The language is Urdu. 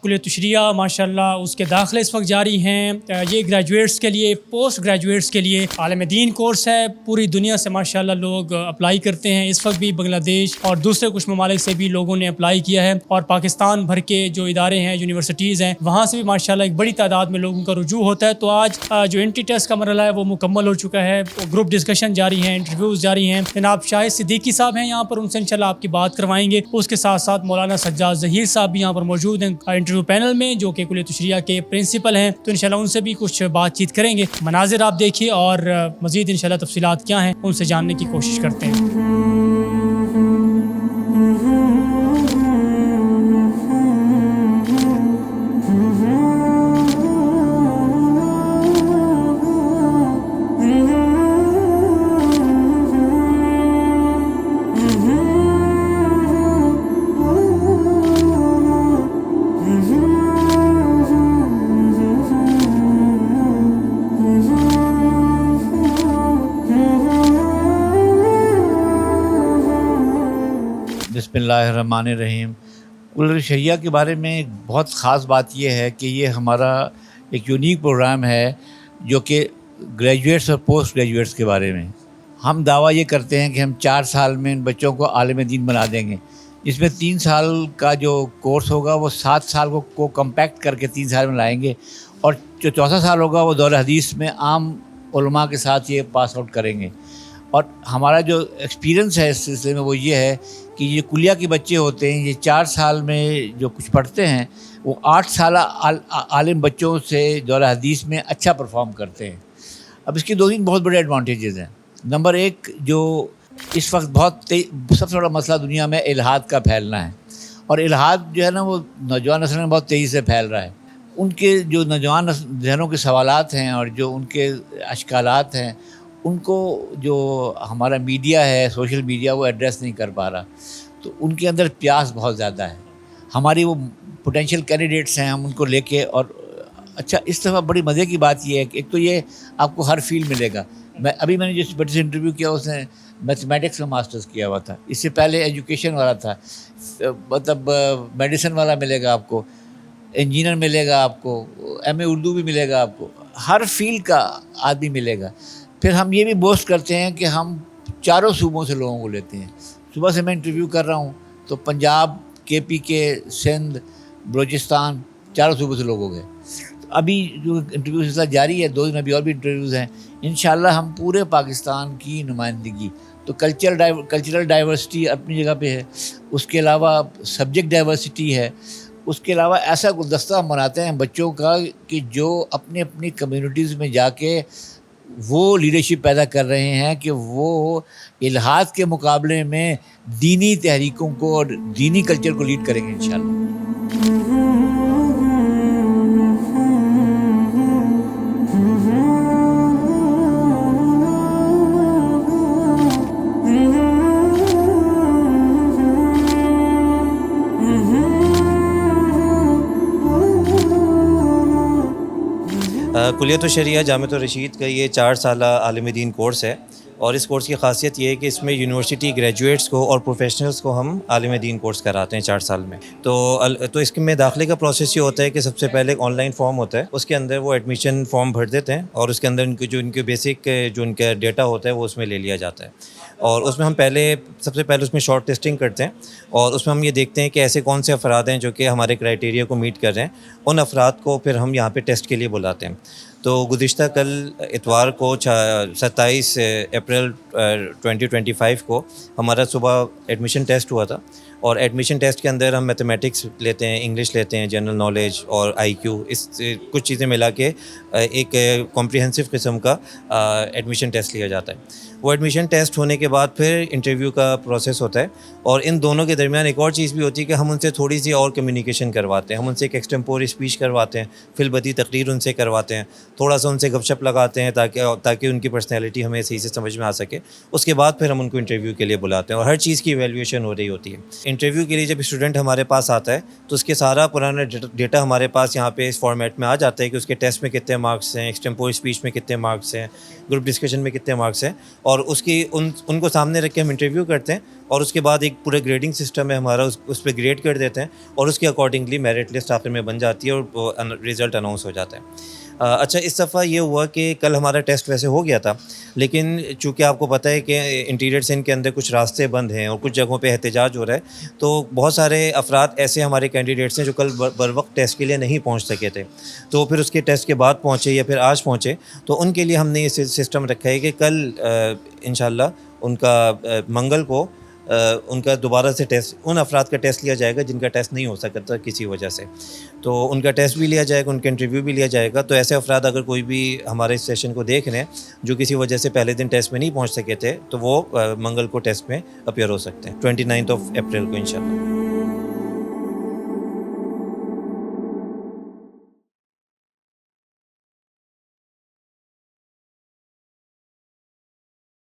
کلیۃ الشریعہ ماشاءاللہ اس کے داخلے اس وقت جاری ہیں. یہ گریجویٹس کے لیے، پوسٹ گریجویٹس کے لیے عالم دین کورس ہے. پوری دنیا سے ماشاءاللہ لوگ اپلائی کرتے ہیں. اس وقت بھی بنگلہ دیش اور دوسرے کچھ ممالک سے بھی لوگوں نے اپلائی کیا ہے، اور پاکستان بھر کے جو ادارے ہیں، یونیورسٹیز ہیں، وہاں سے بھی ماشاءاللہ ایک بڑی تعداد میں لوگوں کا رجوع ہوتا ہے. تو آج جو انٹری ٹیسٹ کا مرحلہ ہے وہ مکمل ہو چکا ہے. گروپ ڈسکشن جاری ہیں، انٹرویوز جاری ہیں. جناب شاہد صدیقی صاحب ہیں یہاں پر، ان سے انشاءاللہ آپ کی بات کروائیں گے. اس کے ساتھ ساتھ مولانا سجاد ظہیر صاحب بھی یہاں پر موجود ہیں انٹرویو پینل میں، جو کہ کلیۃ الشریعہ کے پرنسپل ہیں. تو انشاءاللہ ان سے بھی کچھ بات چیت کریں گے. مناظر آپ دیکھیے اور مزید انشاءاللہ تفصیلات کیا ہیں ان سے جاننے کی کوشش کرتے ہیں. بسم اللہ الرحمن الرحیم. کلیۃ الشریعہ کے بارے میں ایک بہت خاص بات یہ ہے کہ یہ ہمارا ایک یونیک پروگرام ہے جو کہ گریجویٹس اور پوسٹ گریجویٹس کے بارے میں. ہم دعویٰ یہ کرتے ہیں کہ ہم 4 سال میں ان بچوں کو عالم دین بنا دیں گے. اس میں 3 سال کا جو کورس ہوگا وہ 7 سال کو کمپیکٹ کر کے 3 سال میں لائیں گے، اور جو چوتھا سال ہوگا وہ دور حدیث میں عام علماء کے ساتھ یہ پاس آؤٹ کریں گے. اور ہمارا جو ایکسپیرینس ہے اس سلسلے میں وہ یہ ہے کہ یہ کلیہ کے بچے ہوتے ہیں، یہ 4 سال میں جو کچھ پڑھتے ہیں وہ 8 سالہ عالم بچوں سے دور حدیث میں اچھا پرفارم کرتے ہیں. اب اس کے 2-3 بہت بڑے ایڈوانٹیجز ہیں. نمبر 1، جو اس وقت سب سے بڑا مسئلہ دنیا میں الحاد کا پھیلنا ہے، اور الحاد جو ہے نا وہ نوجوان نسل میں بہت تیزی سے پھیل رہا ہے. ان کے جو نوجوان ذہنوں کے سوالات ہیں اور جو ان کے اشکالات ہیں، ان کو جو ہمارا میڈیا ہے، سوشل میڈیا، وہ ایڈریس نہیں کر پا رہا. تو ان کے اندر پیاس بہت زیادہ ہے. ہماری وہ پوٹینشیل کینڈیڈیٹس ہیں، ہم ان کو لے کے. اور اچھا، اس دفعہ بڑی مزے کی بات یہ ہے کہ ایک تو یہ آپ کو ہر فیلڈ ملے گا. میں نے جس بچے سے انٹرویو کیا اس نے میتھمیٹکس میں ماسٹرز کیا ہوا تھا. اس سے پہلے ایجوکیشن والا تھا، مطلب میڈیسن والا ملے گا آپ کو، انجینئر ملے گا آپ کو، ایم اے اردو بھی ملے گا آپ کو، ہر فیلڈ کا آدمی ملے گا. پھر ہم یہ بھی بوسٹ کرتے ہیں کہ ہم 4 صوبوں سے لوگوں کو لیتے ہیں. صبح سے میں انٹرویو کر رہا ہوں تو پنجاب، KPK، سندھ، بلوچستان، 4 صوبوں سے لوگ ہو گئے. ابھی جو انٹرویو سلسلہ جاری ہے، 2 دن ابھی اور بھی انٹرویوز ہیں. انشاءاللہ ہم پورے پاکستان کی نمائندگی، تو کلچرل ڈائیورسٹی اپنی جگہ پہ ہے، اس کے علاوہ سبجیکٹ ڈائیورسٹی ہے، اس کے علاوہ ایسا گلدستہ ہم بناتے ہیں بچوں کا کہ جو اپنی اپنی کمیونٹیز میں جا کے وہ لیڈرشپ پیدا کر رہے ہیں کہ وہ الحاد کے مقابلے میں دینی تحریکوں کو اور دینی کلچر کو لیڈ کریں گے انشاءاللہ. کلیۃ الشریعہ جامعۃ الرشید کا یہ 4 سالہ عالم دین کورس ہے، اور اس کورس کی خاصیت یہ ہے کہ اس میں یونیورسٹی گریجویٹس کو اور پروفیشنلز کو ہم عالم دین کورس کراتے ہیں 4 سال میں. تو اس میں داخلے کا پروسیس یہ ہوتا ہے کہ سب سے پہلے ایک آن لائن فارم ہوتا ہے، اس کے اندر وہ ایڈمیشن فارم بھر دیتے ہیں، اور اس کے اندر ان کے بیسک جو ان کا ڈیٹا ہوتا ہے وہ اس میں لے لیا جاتا ہے. اور اس میں ہم سب سے پہلے اس میں شارٹ ٹیسٹنگ کرتے ہیں، اور اس میں ہم یہ دیکھتے ہیں کہ ایسے کون سے افراد ہیں جو کہ ہمارے کرائیٹیریا کو میٹ کر رہے ہیں. ان افراد کو پھر ہم یہاں پہ ٹیسٹ کے لیے بلاتے ہیں. تو گزشتہ کل اتوار کو 27 اپریل 2025 کو ہمارا صبح ایڈمیشن ٹیسٹ ہوا تھا، اور ایڈمیشن ٹیسٹ کے اندر ہم میتھمیٹکس لیتے ہیں، انگلش لیتے ہیں، جنرل نالج اور IQ، اس کچھ چیزیں ملا کے ایک کمپریہنسو قسم کا ایڈمیشن ٹیسٹ لیا جاتا ہے. وہ ایڈمیشن ٹیسٹ ہونے کے بعد پھر انٹرویو کا پروسیس ہوتا ہے، اور ان دونوں کے درمیان ایک اور چیز بھی ہوتی ہے کہ ہم ان سے تھوڑی سی اور کمیونیکیشن کرواتے ہیں. ہم ان سے ایک ایکسٹمپور اسپیچ کرواتے ہیں، فی البدی تقریر ان سے کرواتے ہیں، تھوڑا سا ان سے گپ شپ لگاتے ہیں تاکہ ان کی پرسنالٹی ہمیں صحیح سے سمجھ میں آ سکے. اس کے بعد پھر ہم ان کو انٹرویو کے لیے بلاتے ہیں، اور ہر چیز کی ایویلیویشن ہو رہی ہوتی ہے. انٹرویو کے لیے جب اسٹوڈنٹ ہمارے پاس آتا ہے تو اس کے سارا پرانا ڈیٹا ہمارے پاس یہاں پہ اس فارمیٹ میں آ جاتا ہے کہ اس کے ٹیسٹ میں کتنے مارکس ہیں, ایکسٹمپور اسپیچ میں کتنے مارکس ہیں, گروپ ڈسکشن میں کتنے مارکس ہیں, اور اس کی ان کو سامنے رکھ کے ہم انٹرویو کرتے ہیں, اور اس کے بعد ایک پورا گریڈنگ سسٹم ہے ہمارا, اس پہ گریڈ کر دیتے ہیں, اور اس کے اکارڈنگلی میرٹ لسٹ آخر میں بن جاتی ہے اور رزلٹ اناؤنس ہو جاتا ہے. اچھا, اس دفعہ یہ ہوا کہ کل ہمارا ٹیسٹ ویسے ہو گیا تھا, لیکن چونکہ آپ کو پتہ ہے کہ انٹیریئر سندھ کے اندر کچھ راستے بند ہیں اور کچھ جگہوں پہ احتجاج ہو رہا ہے, تو بہت سارے افراد ایسے ہمارے کینڈیڈیٹس ہیں جو کل بر وقت ٹیسٹ کے لیے نہیں پہنچ سکے تھے, تو پھر اس کے ٹیسٹ کے بعد پہنچے یا پھر آج پہنچے, تو ان کے لیے ہم نے یہ سسٹم رکھا ہے کہ کل انشاءاللہ ان کا منگل کو ان کا دوبارہ سے ٹیسٹ, ان افراد کا ٹیسٹ لیا جائے گا جن کا ٹیسٹ نہیں ہو سکتا کسی وجہ سے, تو ان کا ٹیسٹ بھی لیا جائے گا, ان کا انٹرویو بھی لیا جائے گا. تو ایسے افراد اگر کوئی بھی ہمارے اس سیشن کو دیکھ رہے ہیں جو کسی وجہ سے پہلے دن ٹیسٹ میں نہیں پہنچ سکے تھے, تو وہ منگل کو ٹیسٹ میں اپیئر ہو سکتے ہیں 29 اپریل کو انشاءاللہ.